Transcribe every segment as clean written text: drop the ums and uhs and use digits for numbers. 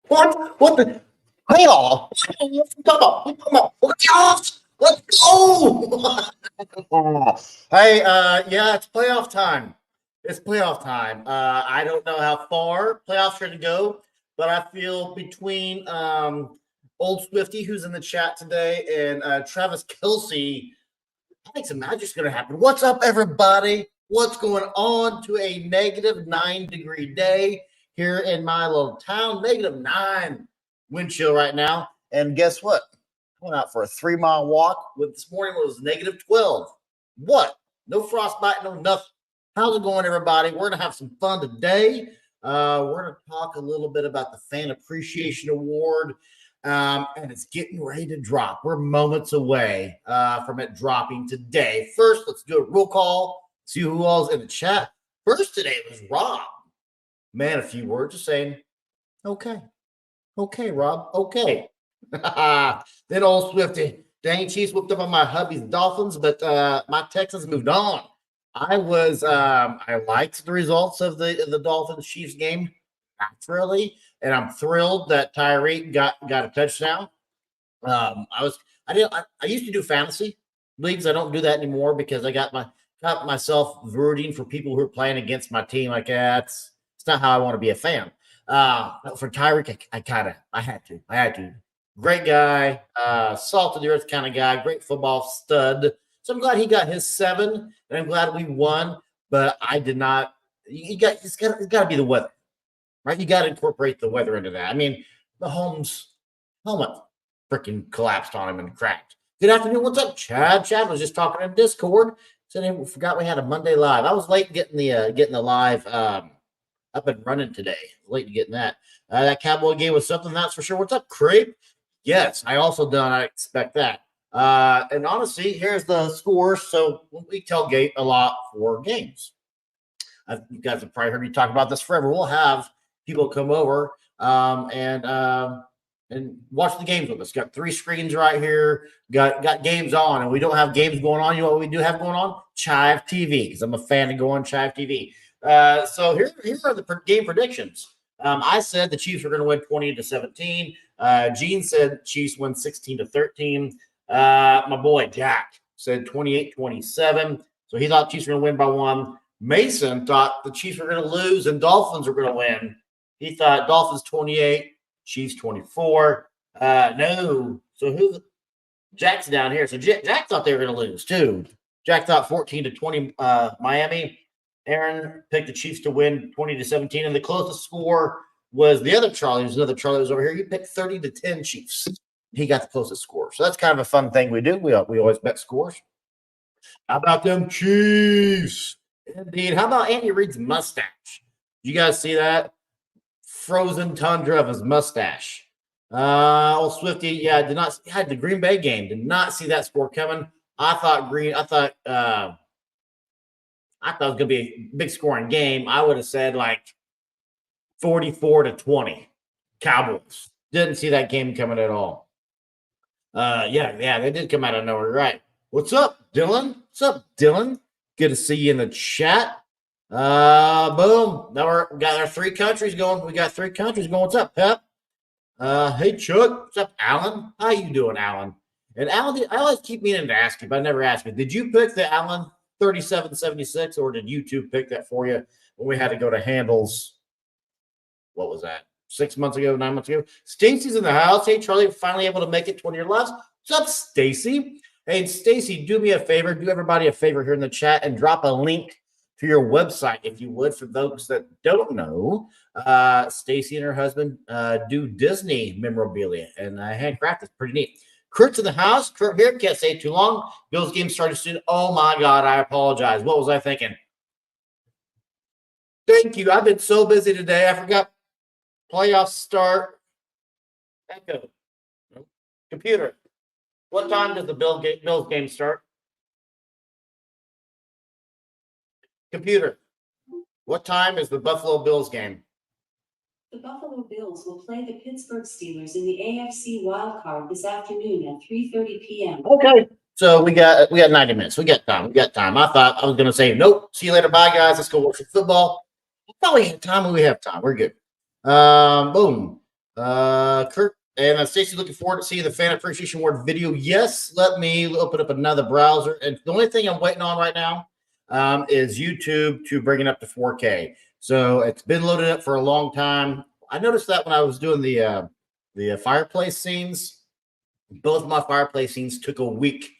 What? What the? Playoff? Come on, come on, playoffs. Let's go. Hey, yeah, it's playoff time. It's playoff time. I don't know how far playoffs are going to go, but I feel between Old Swifty, who's in the chat today, and Travis Kelsey, I think some magic's going to happen. What's up, everybody? What's going on to a negative 9-degree day here in my little town? Negative 9 wind chill right now. And guess what? I went out for a 3-mile walk. This morning was negative 12. What? No frostbite, no nothing. How's it going, everybody? We're going to have some fun today. We're going to talk a little bit about the Fan Appreciation Award. And it's getting ready to drop. We're moments away from it dropping today. First, let's do a roll call, see who all's in the chat. First today was Rob. Man, a few words just saying, okay. Okay, Rob, okay. Then old Swifty. Dang, Chiefs whooped up on my hubby's Dolphins, but my Texans moved on. I liked the results of the Dolphins Chiefs game, naturally, and I'm thrilled that Tyreek got a touchdown. I used to do fantasy leagues. I don't do that anymore because I got myself rooting for people who are playing against my team. Like, it's not how I want to be a fan. For Tyreek, I had to. Great guy, salt of the earth kind of guy, great football stud. So I'm glad he got his 7, and I'm glad we won. But I did not. It's got to be the weather, right? You got to incorporate the weather into that. I mean, Mahomes' helmet freaking collapsed on him and cracked. Good afternoon. What's up, Chad? Chad was just talking in Discord. Said he forgot we had a Monday live. I was late getting the live up and running today. Late to getting that. That Cowboy game was something, that's for sure. What's up, Creep? Yes, I also done. I expect that. And honestly, here's the scores. So we tailgate a lot for games. You guys have probably heard me talk about this forever. We'll have people come over and watch the games with us. Got 3 screens right here. Got games on, and we don't have games going on. You know what we do have going on? Chive TV, because I'm a fan of going Chive TV. So here are the game predictions. I said the Chiefs were going to win 20-17. Gene said Chiefs win 16-13. My boy Jack said 28-27. So he thought Chiefs were going to win by 1. Mason thought the Chiefs were going to lose and Dolphins were going to win. He thought Dolphins 28, Chiefs 24. No. So who? Jack's down here. So Jack thought they were going to lose too. Jack thought 14-20 Miami. Aaron picked the Chiefs to win 20-17, and the closest score was the other Charlie. There's another Charlie was over here. He picked 30-10 Chiefs. He got the closest score. So that's kind of a fun thing we do. We always bet scores. How about them Chiefs? Indeed. How about Andy Reid's mustache? You guys see that? Frozen tundra of his mustache. Old Swifty, yeah, did not had the Green Bay game. Did not see that score coming. I thought it was going to be a big scoring game. I would have said like 44-20 Cowboys. Didn't see that game coming at all. Yeah, they did come out of nowhere, right? What's up, Dylan? What's up, Dylan? Good to see you in the chat. Boom. Now we got our 3 countries going. We got 3 countries going. What's up, Pep? Hey, Chuck. What's up, Alan? How you doing, Alan? And Alan, I always keep meaning to ask you, but I never asked you. Did you pick the Alan 3776, or did YouTube pick that for you when we had to go to handles? What was that? 6 months ago, 9 months ago? Stacy's in the house. Hey, Charlie, finally able to make it 20 years left. What's up, Stacy? Hey, Stacy, do me a favor. Do everybody a favor here in the chat and drop a link to your website, if you would, for those that don't know. Stacy and her husband do Disney memorabilia, and handcraft is pretty neat. Kurt's in the house. Kurt here. Can't say it too long. Bills game started soon. Oh, my God. I apologize. What was I thinking? Thank you. I've been so busy today. I forgot playoffs start. Echo. Computer. What time does the Bills game start? Computer. What time is the Buffalo Bills game? The Buffalo Bills will play the Pittsburgh Steelers in the AFC wildcard this afternoon at 3:30 p.m. Okay. So we got 90 minutes. We got time. I thought I was going to say, nope. See you later. Bye, guys. Let's go watch some football. We probably have time when we have time. We're good. Boom. Kirk and Stacy, looking forward to seeing the Fan Appreciation Award video. Yes, let me open up another browser. And the only thing I'm waiting on right now is YouTube to bring it up to 4K. So it's been loaded up for a long time. I noticed that when I was doing the fireplace scenes, both my fireplace scenes took a week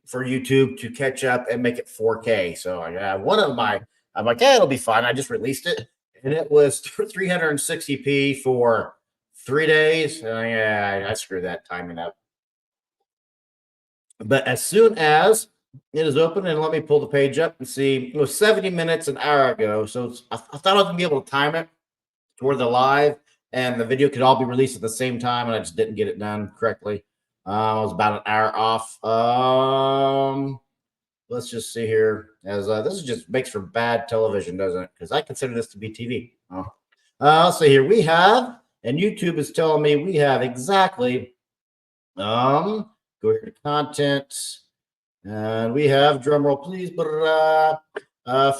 for YouTube to catch up and make it 4K. So one of my, I'm like, yeah, it'll be fine. I just released it, and it was 360p for 3 days. Yeah, I screwed that timing up. But as soon as it is open, and let me pull the page up and see, it was 70 minutes an hour ago. So I thought I was gonna be able to time it to where the live and the video could all be released at the same time, and I just didn't get it done correctly. I was about an hour off. Let's just see here. As this is just makes for bad television, doesn't it? Because I consider this to be TV. Let's see here. We have, and YouTube is telling me we have exactly. Go here to content, and we have, drum roll please, but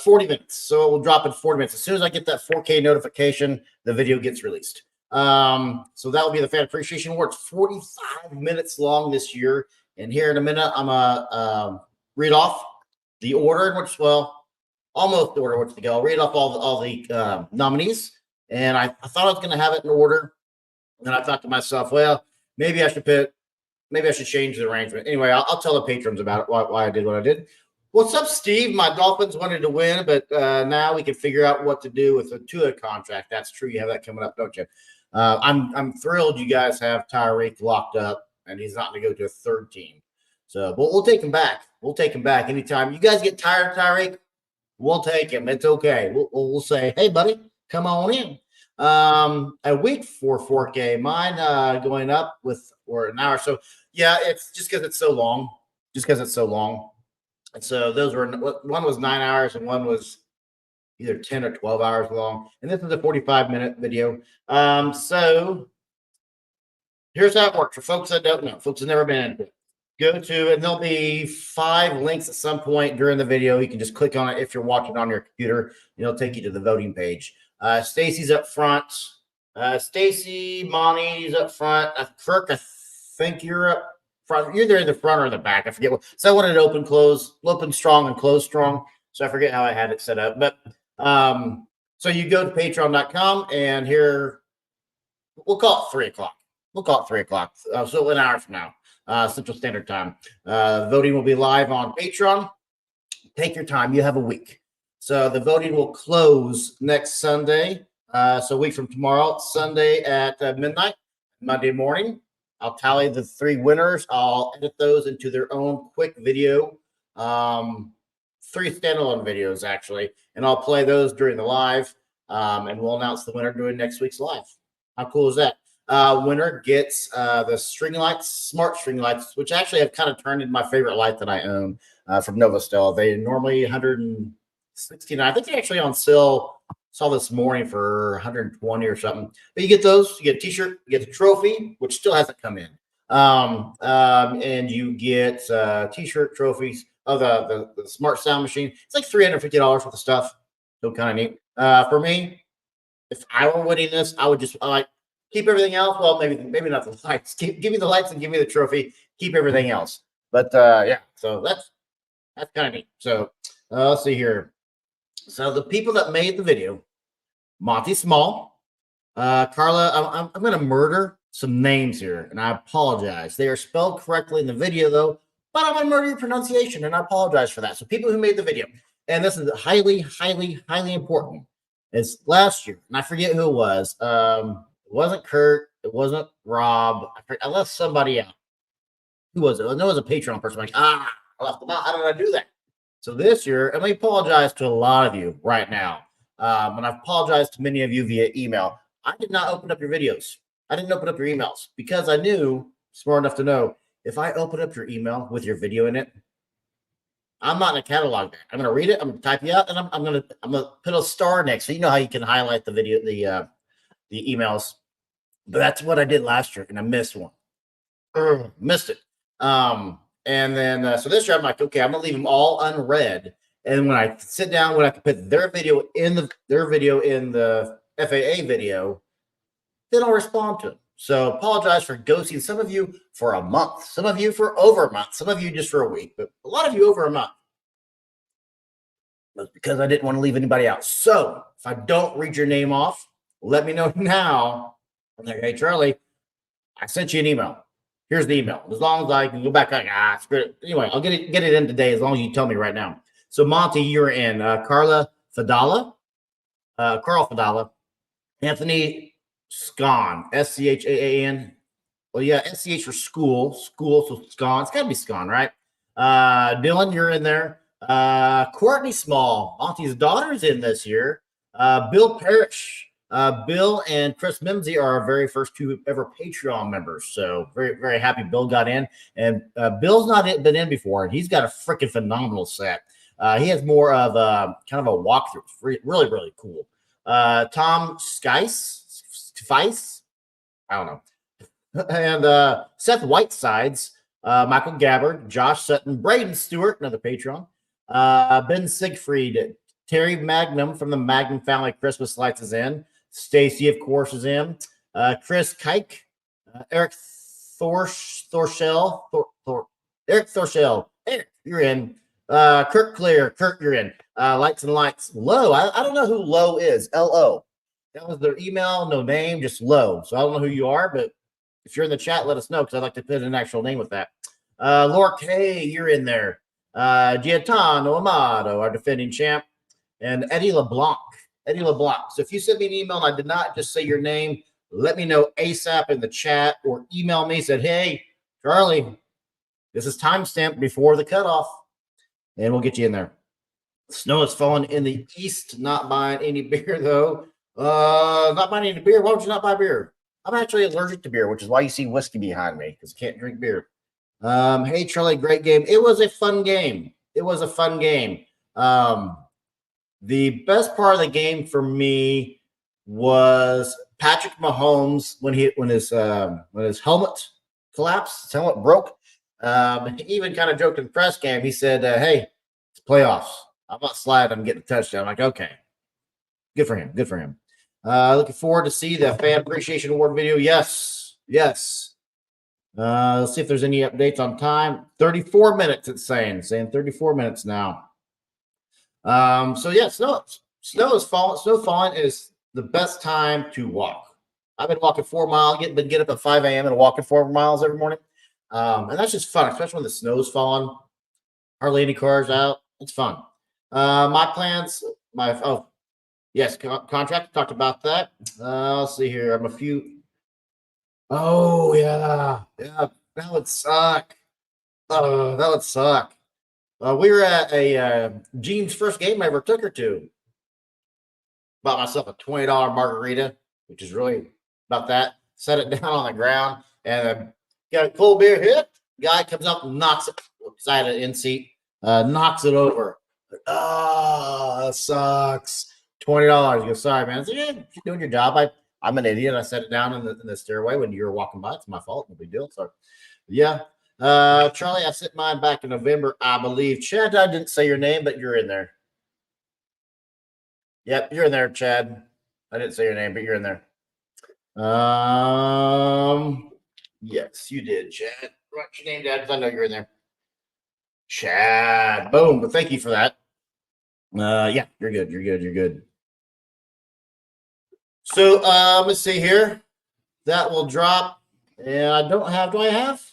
40 minutes. So it will drop in 40 minutes. As soon as I get that 4K notification, the video gets released. So that will be the Fan Appreciation Award. It's 45 minutes long this year. And here in a minute, I'm gonna read off the order in which, well, almost the order in which to go. I'll read off all the nominees. And I thought I was gonna have it in order. And I thought to myself, well, maybe I should change the arrangement. Anyway, I'll tell the patrons about it, why I did what I did. What's up, Steve? My Dolphins wanted to win, but now we can figure out what to do with the Tua contract. That's true. You have that coming up, don't you? I'm thrilled you guys have Tyreek locked up, and he's not going to go to a third team. So, but we'll take him back. We'll take him back anytime. You guys get tired of Tyreek, we'll take him. It's okay. We'll say, hey, buddy, come on in. A week for 4K. Mine going up or an hour. So yeah, it's just because it's so long. And so those were, one was 9 hours and one was either 10 or 12 hours long. And this is a 45-minute video. So here's how it works for folks that don't know, folks that never been into it. Go to, and there'll be 5 links at some point during the video. You can just click on it if you're watching on your computer. It'll take you to the voting page. Stacy's up front. Stacy, Monty's up front. Kirk, I think you're up front. You're either in the front or in the back. I forget what. So I wanted to open strong and close strong. So I forget how I had it set up. But so you go to patreon.com, and here we'll call it 3 o'clock. So an hour from now, Central Standard Time. Voting will be live on Patreon. Take your time. You have a week. So the voting will close next Sunday. So a week from tomorrow, Sunday at midnight, Monday morning. I'll tally the 3 winners. I'll edit those into their own quick video. 3 standalone videos, actually. And I'll play those during the live. And we'll announce the winner during next week's live. How cool is that? Winner gets the string lights, smart string lights, which actually have kind of turned into my favorite light that I own from Novastel. They normally $169. I think they're actually on sale. Saw this morning for 120 or something. But you get those. You get a T-shirt. You get the trophy, which still hasn't come in. And you get T-shirt, trophies of the smart sound machine. It's like $350 worth of stuff. So kind of neat. For me, if I were winning this, I would just keep everything else. Well, maybe not the lights. Give me the lights and give me the trophy. Keep everything else. But yeah, so that's kind of neat. So let's see here. So the people that made the video, Monty Small, Carla, I'm going to murder some names here, and I apologize. They are spelled correctly in the video, though, but I'm going to murder your pronunciation, and I apologize for that. So people who made the video, and this is highly, highly, highly important. It's last year, and I forget who it was. It wasn't Kurt. It wasn't Rob. I left somebody out. Who was it? I know it was a Patreon person. Like, I left them out. How did I do that? So this year, and I apologize to a lot of you right now. And I've apologized to many of you via email. I did not open up your videos. I didn't open up your emails because I knew, smart enough to know, if I open up your email with your video in it, I'm not going to catalog that. I'm going to read it. I'm going to type you out, and I'm going to put a star next. So you know how you can highlight the video, the emails. But that's what I did last year, and I missed one. Missed it. And then, so this year I'm like, okay, I'm gonna leave them all unread. And when I sit down, when I can put their video in the FAA video, they don't respond to them. So apologize for ghosting some of you for a month, some of you for over a month, some of you just for a week, but a lot of you over a month. That's because I didn't want to leave anybody out. So if I don't read your name off, let me know now. I'm like, hey, Charlie, I sent you an email. Here's the email. As long as I can go back, anyway, I'll get it in today as long as you tell me right now. So Monty, you're in. Carl Fadala, Anthony Scon, Schaan. Well, yeah, SCH for school, so Scon. It's got to be Scon, right? Dylan, you're in there. Courtney Small, Monty's daughter's in this year. Bill Parrish. Bill and Chris Mimsy are our very first two ever Patreon members. So very, very happy Bill got in. And Bill's not been in before, and he's got a freaking phenomenal set. He has more of a kind of a walkthrough. Really, really cool. Tom Skice, I don't know. And Seth Whitesides, Michael Gabbard, Josh Sutton, Braden Stewart, another Patreon. Ben Siegfried, Terry Magnum from the Magnum Family Christmas Lights is in. Stacy, of course, is in. Chris Kike, Eric Thorshell, Eric Thorshell, Eric, you're in. Kirk Clear, Kirk, you're in. Lights and Lights, Low. I don't know who Low is. L-O. That was their email, no name, just Low. So I don't know who you are, but if you're in the chat, let us know because I'd like to put an actual name with that. Laura K, you're in there. Giatano Amato, our defending champ. And Eddie LeBlanc. So if you send me an email and I did not just say your name, let me know ASAP in the chat or email me. Said, hey, Charlie, this is timestamped before the cutoff, and we'll get you in there. Snow is falling in the east. Not buying any beer, though. Not buying any beer. Why would you not buy beer? I'm actually allergic to beer, which is why you see whiskey behind me, because I can't drink beer. Hey, Charlie, great game. It was a fun game. The best part of the game for me was Patrick Mahomes when his helmet collapsed, his helmet broke. He even kind of joked in the press game. He said, "Hey, it's playoffs. I'm not sliding. I'm getting a touchdown." I'm like, okay, good for him. Looking forward to see the fan appreciation award video. Yes. Let's see if there's any updates on time. 34 minutes. It's saying 34 minutes now. So yeah, snow is falling. Snow falling is the best time to walk. I've been walking 4 miles, get up at 5 a.m. and walking 4 miles every morning. And that's just fun, especially when the snow's falling. Hardly any cars out. It's fun. My plans, contract. Talked about that. Let's see here. I'm a few. Oh yeah, that would suck. That would suck. We were at a Jean's first game I ever took her to. Bought myself a $20 margarita, which is really about that. Set it down on the ground and got a cold beer hit. Guy comes up and knocks it. I had an in seat. Knocks it over. That sucks. $20. You go, sorry, man. I said, yeah, you're doing your job. I'm an idiot. I set it down in the stairway when you were walking by. It's my fault. No big deal. So, yeah. Charlie, I sent mine back in November, I believe. Chad, I didn't say your name, but you're in there. Yep, you're in there, Chad. I didn't say your name, but you're in there. Yes, you did, Chad. Write your name down because I know you're in there. Chad. Boom. But thank you for that. Yeah, you're good. So let's see here. That will drop. And I don't have, do I have?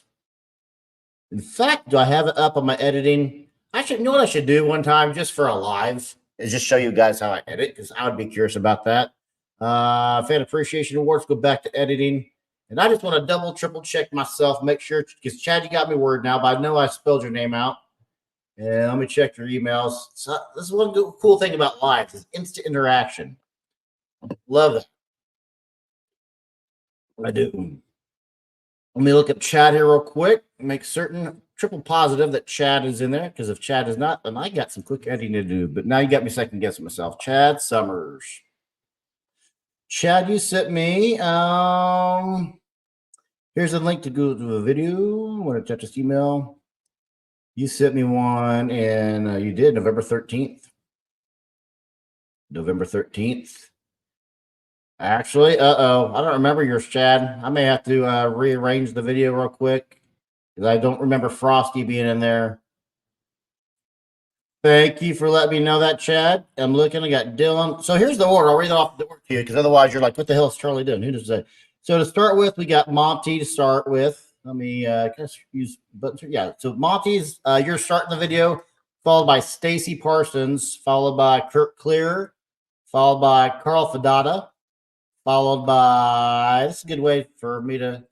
In fact, do I have it up on my editing? You know what I should do one time just for a live is just show you guys how I edit because I would be curious about that. Fan appreciation awards, go back to editing. And I just want to double, triple check myself, make sure, because Chad, you got me word now, but I know I spelled your name out. And let me check your emails. So this is one cool thing about lives is instant interaction. Love it. I do. Let me look at Chad here real quick. Make certain triple positive that Chad is in there, because if Chad is not, then I got some quick editing to do. But now you got me second guessing myself. Chad Summers. Chad, you sent me. Here's a link to go to a video. I want to check this email. You sent me one, and you did November 13th. Actually, I don't remember yours, Chad. I may have to rearrange the video real quick because I don't remember Frosty being in there. Thank you for letting me know that, Chad. I'm looking. I got Dylan. So here's the order. I'll read it off the order to you because otherwise you're like, what the hell is Charlie doing? Who does that? So to start with, we got Monty to start with. Let me just use buttons. Yeah. So Monty's, you're starting the video, followed by Stacy Parsons, followed by Kurt Clear, followed by Carl Fadada, followed by, this is a good way for me to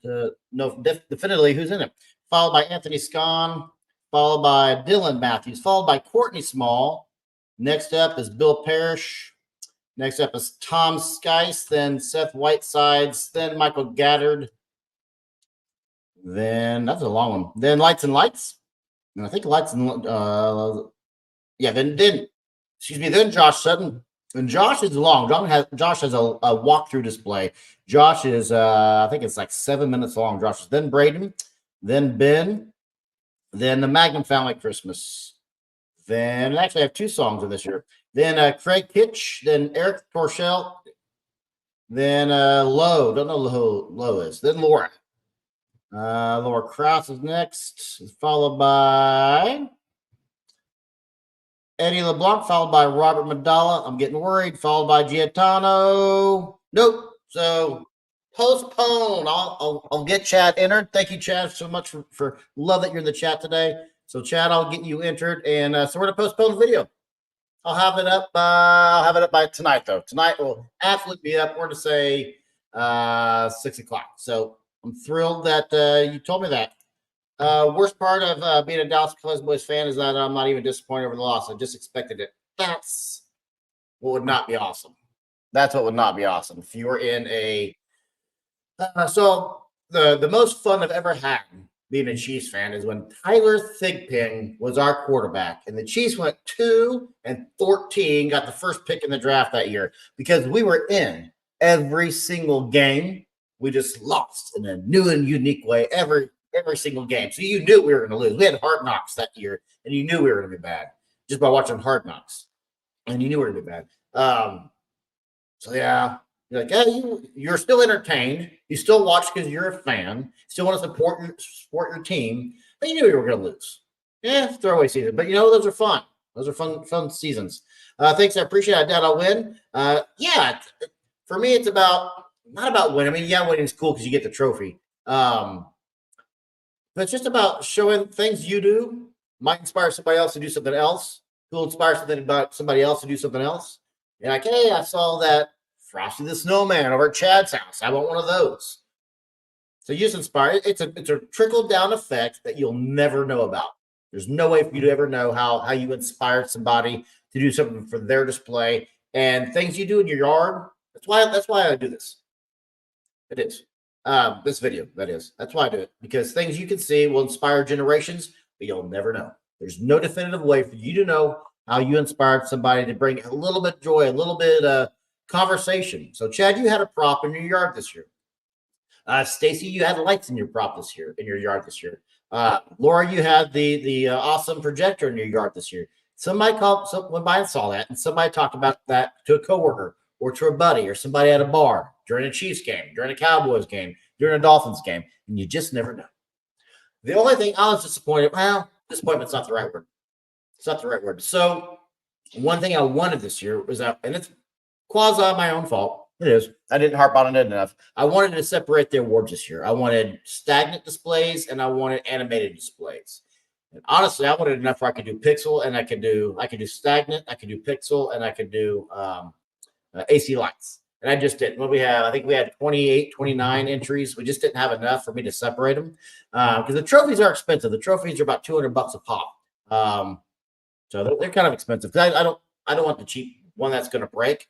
know definitively who's in it, followed by Anthony Scon, followed by Dylan Matthews, followed by Courtney Small. Next up is Bill Parrish. Next up is Tom Skice, then Seth Whitesides, then Michael Gaddard. Then, that's a long one. Then Lights and Lights. And I think Lights and, then Josh Sutton. And Josh is long. Josh has a walkthrough display. Josh is, I think it's like 7 minutes long. Josh is then Braden, then Ben, then the Magnum Family Christmas. Then actually I have 2 songs of this year. Then Craig Kitch, then Eric Torshell, then Lowe. Don't know who Lowe is. Then Laura. Laura Krause is next, followed by Eddie LeBlanc, followed by Robert Madala. I'm getting worried. Followed by Giatano. Nope. So postpone. I'll get Chad entered. Thank you, Chad, so much for love that you're in the chat today. So Chad, I'll get you entered, and so we're gonna postpone the video. I'll have it up. I'll have it up by tonight, though. Tonight will absolutely be up. We're to say 6 o'clock. So I'm thrilled that you told me that. Worst part of being a Dallas Boys fan is that I'm not even disappointed over the loss. I just expected it. That's what would not be awesome. That's what would not be awesome. If you were in a so the most fun I've ever had being a Chiefs fan is when Tyler Thigpen was our quarterback, and the Chiefs went 2-14, got the first pick in the draft that year because we were in every single game. We just lost in a new and unique way every single game. So you knew we were going to lose. We had Hard Knocks that year, and you knew we were going to be bad just by watching Hard Knocks, and you knew we were going to be bad. So yeah, you're like, yeah, you're still entertained. You still watch because you're a fan. Still want to support your team, but you knew we were going to lose. Yeah, it's throwaway season, but those are fun. Those are fun seasons. Thanks, I appreciate it. Dad, I'll win. Yeah, for me, it's not about winning. I mean, yeah, winning is cool because you get the trophy. But it's just about showing things you do might inspire somebody else to do something else. Who'll inspire somebody else to do something else. And like, hey, I saw that Frosty the Snowman over at Chad's house. I want one of those. So you just inspire. It's a trickle down effect that you'll never know about. There's no way for you to ever know how you inspired somebody to do something for their display and things you do in your yard. That's why I do this. It is. This video, that is. That's why I do it. Because things you can see will inspire generations, but you'll never know. There's no definitive way for you to know how you inspired somebody to bring a little bit of joy, a little bit of conversation. So, Chad, you had a prop in your yard this year. Stacy, you had lights in your yard this year. Laura, you had the awesome projector in your yard this year. Somebody went by and saw that, and somebody talked about that to a coworker or to a buddy or somebody at a bar during a Chiefs game, during a Cowboys game, during a Dolphins game, and you just never know. The only thing I was disappointed, disappointment's not the right word. It's not the right word. So one thing I wanted this year was that, and it's quasi my own fault. It is. I didn't harp on it enough. I wanted to separate the awards this year. I wanted stagnant displays and I wanted animated displays. And honestly, I wanted enough where I could do pixel and I could do stagnant, I could do pixel, and I could do AC lights. And I just didn't. What we have, I think we had 28, 29 entries. We just didn't have enough for me to separate them because the trophies are expensive. The trophies are about $200 a pop. So they're kind of expensive. I don't want the cheap one that's going to break.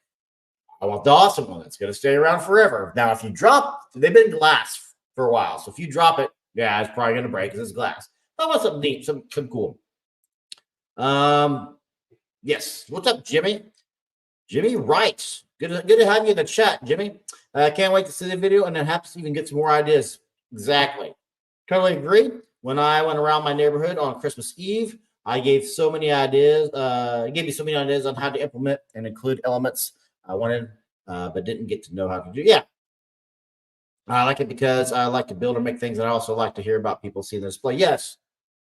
I want the awesome one that's going to stay around forever. Now, if you drop, they've been glass for a while. So if you drop it, yeah, it's probably going to break because it's glass. I want something neat, something cool. Yes. What's up, Jimmy? Jimmy writes. Good to have you in the chat, Jimmy. I can't wait to see the video and then perhaps even get some more ideas. Exactly. Totally agree. When I went around my neighborhood on Christmas Eve, I gave so many ideas. Gave me so many ideas on how to implement and include elements. I wanted but didn't get to know how to do. Yeah, I like it because I like to build and make things, and I also like to hear about people seeing the display. Yes,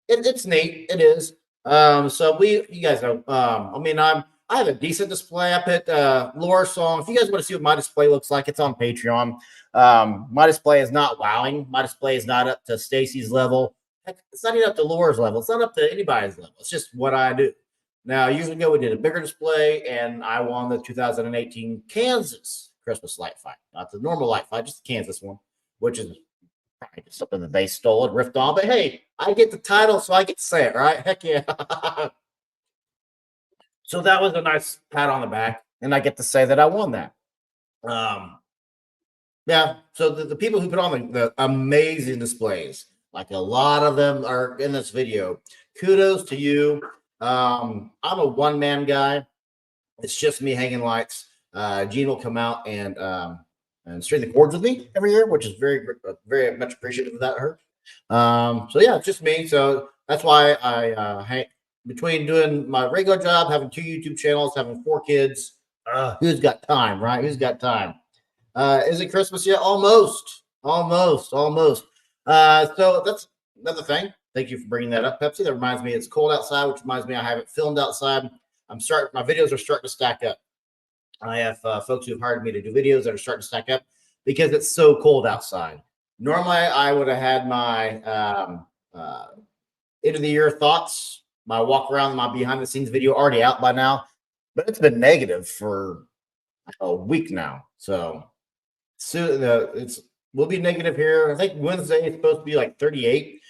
it's neat. It is. So you guys know. I mean, I have a decent display. I put Laura song. If you guys want to see what my display looks like, it's on Patreon. My display is not wowing. My display is not up to Stacy's level. Heck, it's not even up to Laura's level. It's not up to anybody's level. It's just what I do. Now, years ago, we did a bigger display, and I won the 2018 Kansas Christmas Light Fight. Not the normal Light Fight, just the Kansas one, which is probably something that they stole and riffed on. But hey, I get the title, so I get to say it, right? Heck yeah. So that was a nice pat on the back, and I get to say that I won that. Yeah. So the people who put on the amazing displays, like a lot of them are in this video. Kudos to you. I'm a one-man guy. It's just me hanging lights. Gene will come out and string the chords with me every year, which is very much appreciative of that. Her. So yeah, it's just me. So that's why I hang between doing my regular job, having 2 YouTube channels, having 4 kids. Who's got time, right? Who's got time? Is it Christmas yet? Almost. So that's another thing. Thank you for bringing that up, Pepsi. That reminds me it's cold outside, which reminds me I haven't filmed outside. My videos are starting to stack up. I have folks who have hired me to do videos that are starting to stack up because it's so cold outside. Normally, I would have had my end of the year thoughts, my walk around, my behind the scenes video already out by now, but it's been negative for a week now. So we'll be negative here. I think Wednesday is supposed to be like 38,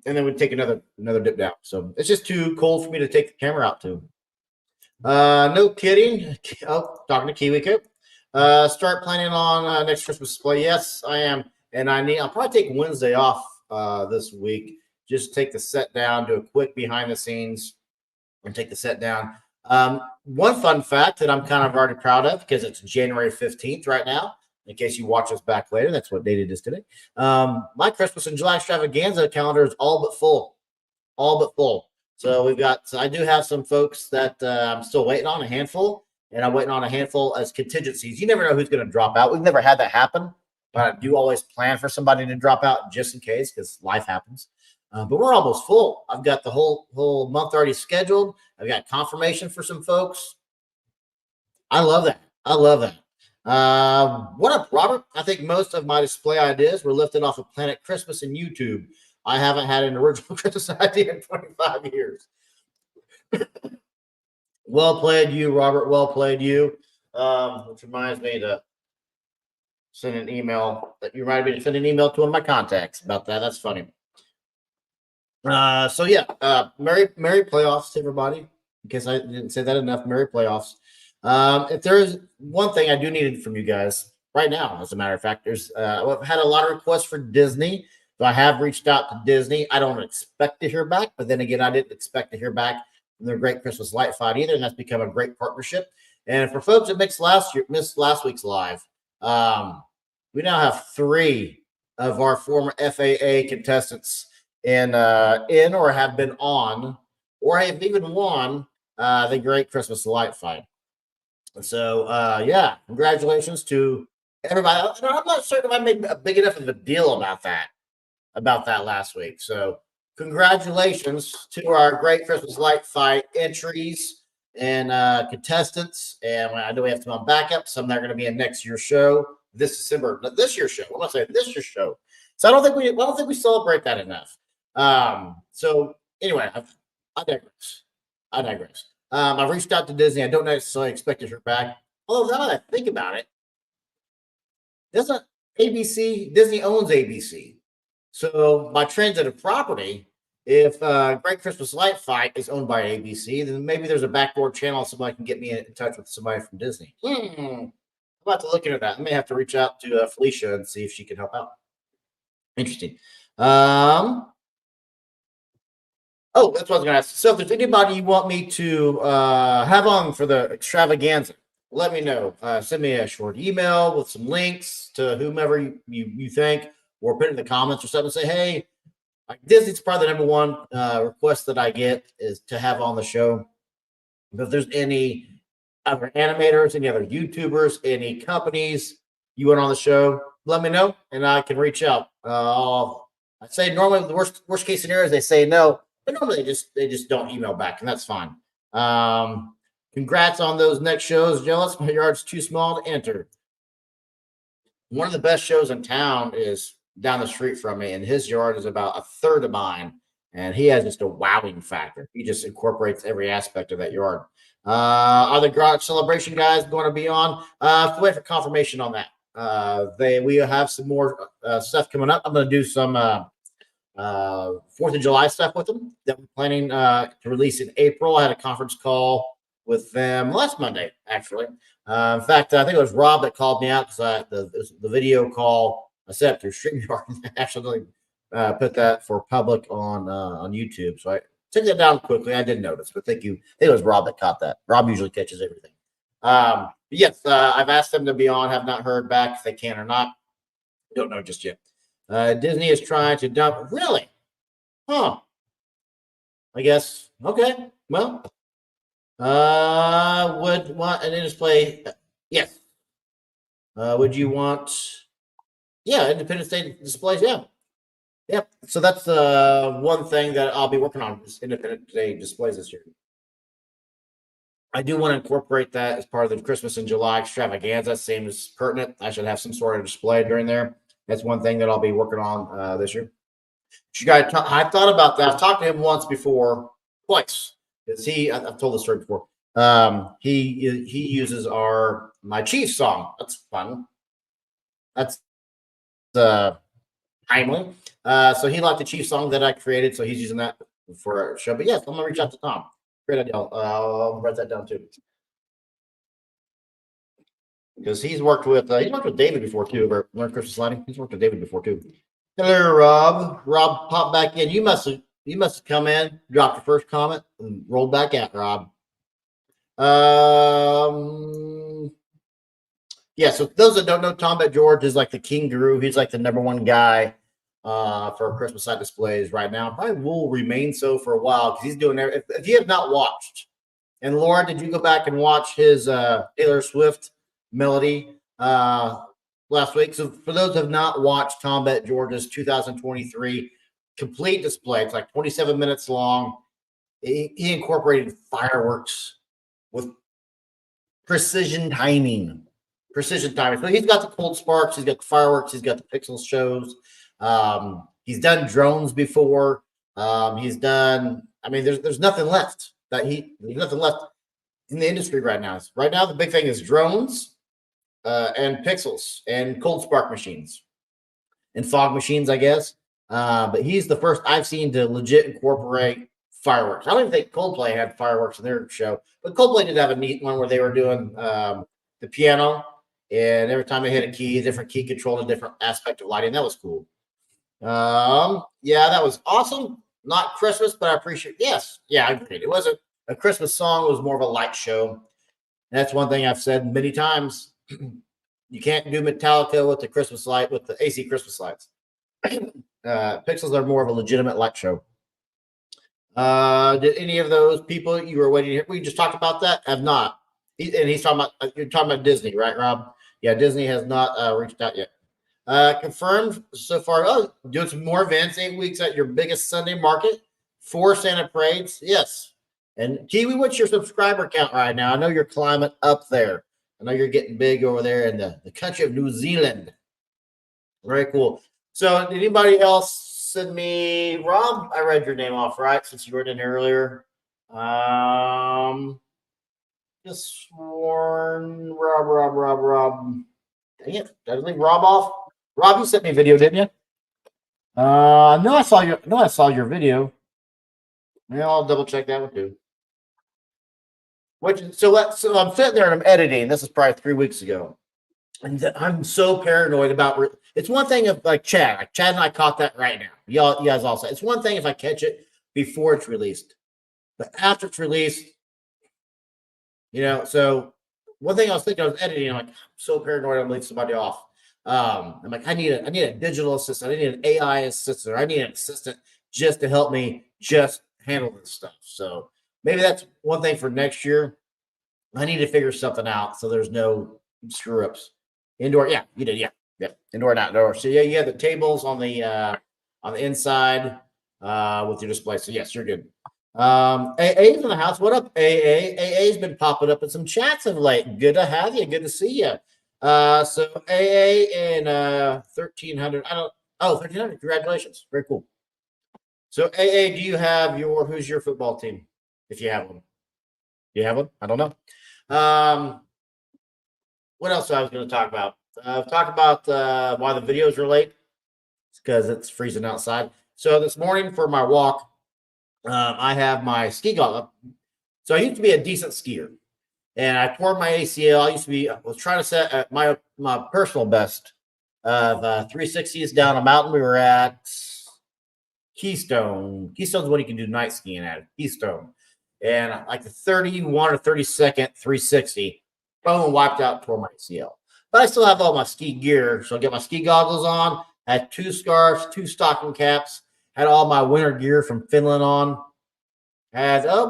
and then we take another dip down. So it's just too cold for me to take the camera out to. No kidding. Oh, talking to Kiwi Coop. Start planning on next Christmas display. Yes, I am, and I'll probably take Wednesday off this week. Just take the set down, do a quick behind the scenes, and take the set down. One fun fact that I'm kind of already proud of because it's January 15th right now. In case you watch us back later, that's what date it is today. My Christmas in July extravaganza calendar is all but full. So I do have some folks that I'm still waiting on, a handful, and I'm waiting on a handful as contingencies. You never know who's going to drop out. We've never had that happen, but I do always plan for somebody to drop out just in case because life happens. But we're almost full. I've got the whole month already scheduled. I've got confirmation for some folks. I love that. What up, Robert? I think most of my display ideas were lifted off of Planet Christmas and YouTube. I haven't had an original Christmas idea in 25 years. Well played, you, Robert. Well played, you. Which reminds me to send an email. You reminded me to send an email to one of my contacts about that. That's funny. So yeah, Merry playoffs to everybody. In case I didn't say that enough, Merry playoffs. If there's one thing I do need from you guys right now, as a matter of fact, I've had a lot of requests for Disney. So I have reached out to Disney. I don't expect to hear back, but then again, I didn't expect to hear back from their Great Christmas Light Fight either, and that's become a great partnership. And for folks that missed last week's live, we now have 3 of our former FAA contestants in or have been on or have even won the Great Christmas Light Fight. So yeah, congratulations to everybody. I'm not certain if I made a big enough of a deal about that last week. So congratulations to our Great Christmas Light Fight entries and contestants. And I know we have some on backup. Some that are going to be in next year's show, this year's show. I want to say this year's show. So I don't think we celebrate that enough. So anyway, I digress. I've reached out to Disney. I don't necessarily expect to hear back. Although now that I think about it, doesn't Disney owns ABC. So by transitive property, if Great Christmas Light Fight is owned by ABC, then maybe there's a backdoor channel somebody can get me in touch with somebody from Disney. I'm about to look into that. I may have to reach out to Felicia and see if she can help out. Interesting. Oh, that's what I was going to ask. So if there's anybody you want me to have on for the extravaganza, let me know. Send me a short email with some links to whomever you think, or put it in the comments or something. Say, hey, Disney's probably the number one request that I get is to have on the show. But if there's any other animators, any other YouTubers, any companies you want on the show, let me know and I can reach out. I say normally the worst case scenario is they say no, but normally they just don't email back, and that's fine. Congrats on those next shows. Jealous, my yard's too small to enter. One of the best shows in town is down the street from me, and his yard is about a third of mine, and he has just a wowing factor. He just incorporates every aspect of that yard. Are the garage celebration guys going to be on? Wait for confirmation on that. We have some more stuff coming up. I'm going to do some 4th of July stuff with them that we're planning to release in April. I had a conference call with them last Monday, actually. In fact, I think it was Rob that called me out because the video call I set up through StreamYard actually put that for public on YouTube. So I took that down quickly. I didn't notice, but thank you. I think it was Rob that caught that. Rob usually catches everything. Yes, I've asked them to be on. Have not heard back if they can or not. Don't know just yet. Disney is trying to dump. Really? Huh. I guess. Okay. Well, would want an display? Yes. Would you want? Yeah, Independence Day displays. Yeah. Yep. So that's one thing that I'll be working on is Independence Day displays this year. I do want to incorporate that as part of the Christmas in July extravaganza. Seems pertinent. I should have some sort of display during there. That's one thing that I'll be working on this year. You guys, I thought about that. I've talked to him once before, twice. Because I've told the story before. He uses my Chiefs song. That's fun. That's timely. So he liked the Chiefs song that I created, so he's using that for our show. But yes, I'm gonna reach out to Tom. Great idea. I'll write that down too. Because he's worked with David before too. Over Christmas Lighting. He's worked with David before too. Hello, Rob. Rob popped back in. You must have come in, dropped your first comment, and rolled back out, Rob. Yeah, so those that don't know, Tom Bet George is like the king guru. He's like the #1 guy for Christmas light displays right now. Probably will remain so for a while because he's doing everything. If you have not watched, and Laura, did you go back and watch his Taylor Swift melody last week? So for those who have not watched Tom Bet George's 2023 complete display, it's like 27 minutes long. He incorporated fireworks with precision timing. So he's got the cold sparks, he's got the fireworks, he's got the pixel shows. He's done drones before. He's done. I mean, there's nothing left there's nothing left in the industry right now. Right now, the big thing is drones and pixels and cold spark machines and fog machines, I guess. But he's the first I've seen to legit incorporate fireworks. I don't even think Coldplay had fireworks in their show, but Coldplay did have a neat one where they were doing the piano, and every time they hit a key, different key controlled a different aspect of lighting. That was cool. Yeah, that was awesome. Not Christmas, but I appreciate. Yes, yeah, I agreed. It wasn't a Christmas song. It was more of a light show. And that's one thing I've said many times. You can't do Metallica with the Christmas light with the AC Christmas lights. Pixels are more of a legitimate light show. Did any of those people you were waiting here? We just talked about that. Have not. He's talking about. You're talking about Disney, right, Rob? Yeah, Disney has not reached out yet. Confirmed so far. Oh, doing some more events. 8 weeks at your biggest Sunday market. 4 Santa parades. Yes. And Kiwi, what's your subscriber count right now? I know you're climbing up there. I know you're getting big over there in the country of New Zealand. Very cool. So, did anybody else send me, Rob? I read your name off right since you were in earlier. Just sworn Rob. Dang it! Did I leave Rob off? Rob, you sent me a video, didn't you? No, I saw your video. Yeah, I'll double check that one too. So I'm sitting there and I'm editing. This is probably 3 weeks ago, and I'm so paranoid about. It's one thing if like Chad and I caught that right now. You guys all say it's one thing if I catch it before it's released, but after it's released, So one thing I was thinking, I was editing. I'm like, I'm so paranoid. I'm leaving somebody off. I'm like, I need a digital assistant. I need an AI assistant. Or I need an assistant just to help me just handle this stuff. So maybe that's one thing for next year. I need to figure something out so there's no screw ups. Indoor, yeah, you did, yeah, indoor and outdoor. So yeah, you have the tables on the inside with your display. So yes, you're good. AA's in the house. What up, AA? AA's been popping up in some chats of late. Good to have you. Good to see you. So AA and 1300. I don't. Oh, 1300. Congratulations. Very cool. So AA, do you have who's your football team? If you have one, do you have one? I don't know. What else I was going to talk about? Talk about why the videos are late. It's because it's freezing outside. So this morning for my walk, I have my ski goggle. So I used to be a decent skier, and I tore my ACL. I was trying to set my personal best of 360s down a mountain. We were at Keystone. Keystone's what you can do night skiing at. Keystone. And like the 31 or 32nd 360, boom, wiped out, tore my ACL. But I still have all my ski gear. So I get my ski goggles on, had 2 scarves, 2 stocking caps, had all my winter gear from Finland on.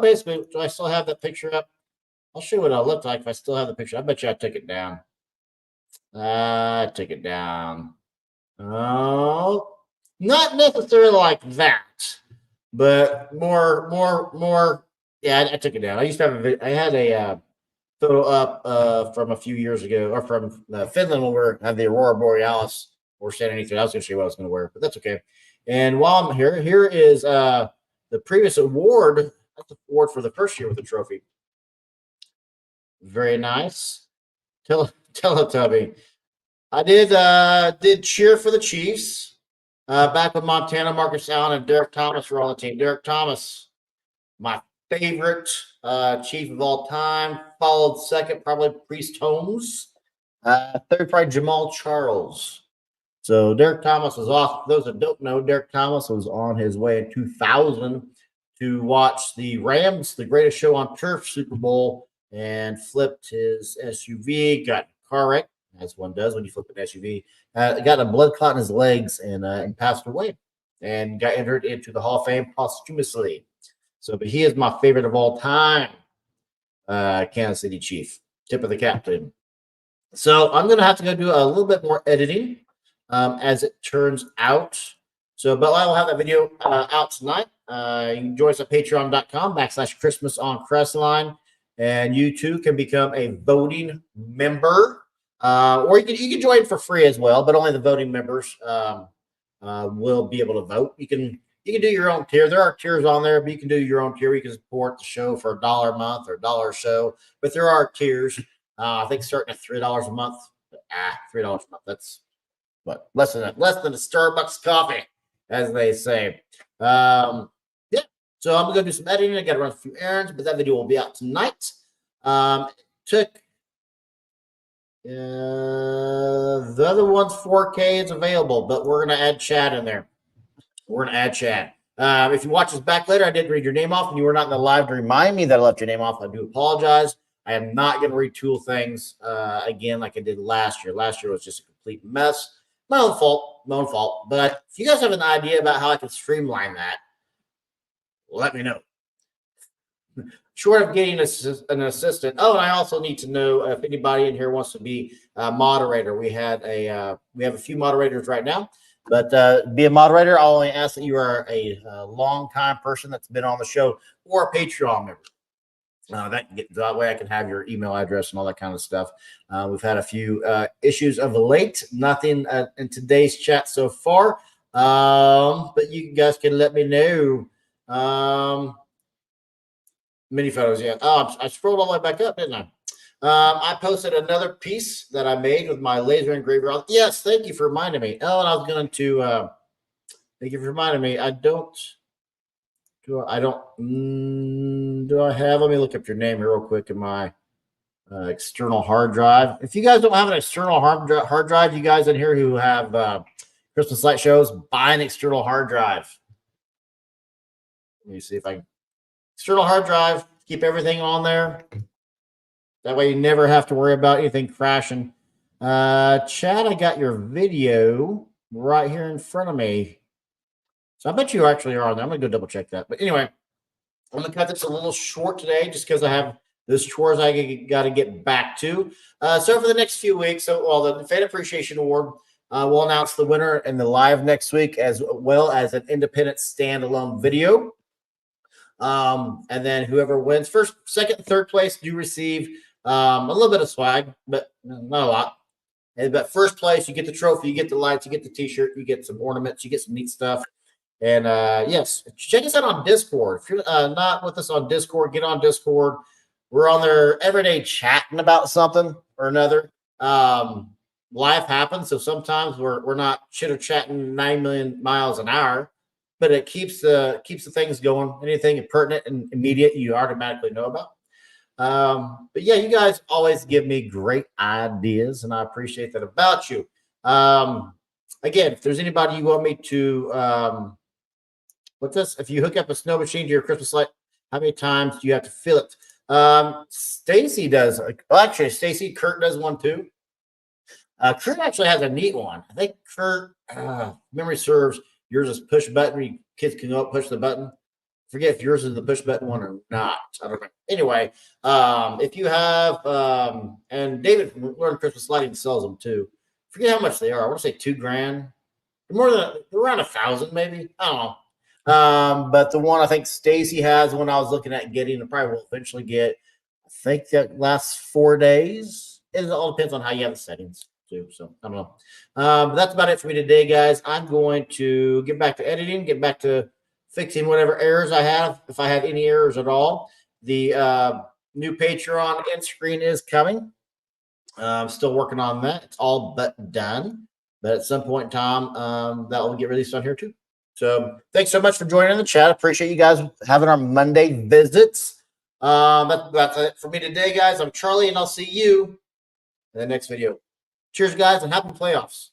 Basically, do I still have that picture up? I'll show you what it looked like if I still have the picture. I bet you I took it down. I took it down. Oh, not necessarily like that, but more. Yeah, I took it down. I used to have I had a photo up from a few years ago, or from Finland when we had the Aurora Borealis. Or saying anything. I was going to show you what I was going to wear, but that's okay. And while I'm here is the previous award. That's the award for the first year with the trophy. Very nice. Teletubby. I did cheer for the Chiefs back with Montana. Marcus Allen and Derek Thomas were on the team. Derek Thomas, my favorite Chief of all time. Followed second, probably Priest Holmes. Third, probably Jamal Charles. So Derek Thomas was off. Those that don't know, Derek Thomas was on his way in 2000 to watch the Rams, the greatest show on turf, Super Bowl, and flipped his SUV, got in a car wreck, as one does when you flip an SUV, got a blood clot in his legs and passed away and got entered into the Hall of Fame posthumously. So, but he is my favorite of all time, Kansas City Chief. Tip of the cap to him. So I'm going to have to go do a little bit more editing as it turns out. So, but I will have that video out tonight. You can join us at patreon.com/Christmas on Crestline. And you too can become a voting member. Or you can join for free as well, but only the voting members will be able to vote. You can do your own tier. There are tiers on there, but you can do your own tier. You can support the show for $1 a month or $1 a show. But there are tiers. I think starting at $3 a month. $3 a month. That's what less than a Starbucks coffee, as they say. Yeah. So I'm gonna do some editing. I got to run a few errands, but that video will be out tonight. The other one's 4K is available, but we're gonna add chat in there. We're gonna add chat. If you watch this back later, I didn't read your name off, and you were not in the live to remind me that I left your name off. I do apologize. I am not going to retool things again like I did last year. Last year was just a complete mess. My own fault. But if you guys have an idea about how I can streamline that, let me know. Short of getting an assistant. Oh, and I also need to know if anybody in here wants to be a moderator. We have a few moderators right now, but be a moderator. I'll only ask that you are a long-time person that's been on the show or a Patreon member. That way I can have your email address and all that kind of stuff. We've had a few issues of late. Nothing in today's chat so far, but you guys can let me know. Mini photos, yeah. Oh, I scrolled all the way back up, didn't I? I posted another piece that I made with my laser engraver. Yes, thank you for reminding me. Oh, and I was going to thank you for reminding me. Do I have? Let me look up your name here real quick in my external hard drive. If you guys don't have an external hard drive, you guys in here who have Christmas light shows, buy an external hard drive. Let me see if I can. External hard drive, keep everything on there. That way you never have to worry about anything crashing. Chad, I got your video right here in front of me. So I bet you actually are on there. I'm going to go double check that. But anyway, I'm going to cut this a little short today just because I have There's chores I got to get back to. So for the next few weeks, the Fan Appreciation Award, we'll announce the winner in the live next week, as well as an independent standalone video. And then whoever wins first, second, third place do receive a little bit of swag, but not a lot. But first place, you get the trophy, you get the lights, you get the T-shirt, you get some ornaments, you get some neat stuff. And yes, check us out on Discord. If you're not with us on Discord, get on Discord. We're on there every day chatting about something or another. Life happens, so sometimes we're not chitter chatting 9 million miles an hour, but it keeps the things going. Anything pertinent and immediate, you automatically know about. But yeah, you guys always give me great ideas, and I appreciate that about you. Again, if there's anybody you want me to, what's this? If you hook up a snow machine to your Christmas light, how many times do you have to fill it? Stacy does. Well, actually, Stacy, Kurt does one too. Kurt actually has a neat one. I think Kurt, memory serves, yours is push button where kids can go up, push the button. Forget if yours is the push button one or not. I don't know. Anyway, if you have, and David from Learn Christmas Lighting sells them too. Forget how much they are. I want to say $2,000. They're around 1,000 maybe. I don't know. But the one I think Stacy has, the one I was looking at getting, and probably will eventually get, I think that lasts 4 days. It all depends on how you have the settings too. So I don't know. But that's about it for me today, guys. I'm going to get back to editing, get back to fixing whatever errors I have, if I had any errors at all. The new Patreon end screen is coming. I'm still working on that. It's all but done. But at some point in time, that will get released on here too. So thanks so much for joining the chat. Appreciate you guys having our Monday visits. That's it for me today, guys. I'm Charlie, and I'll see you in the next video. Cheers, guys, and happy playoffs.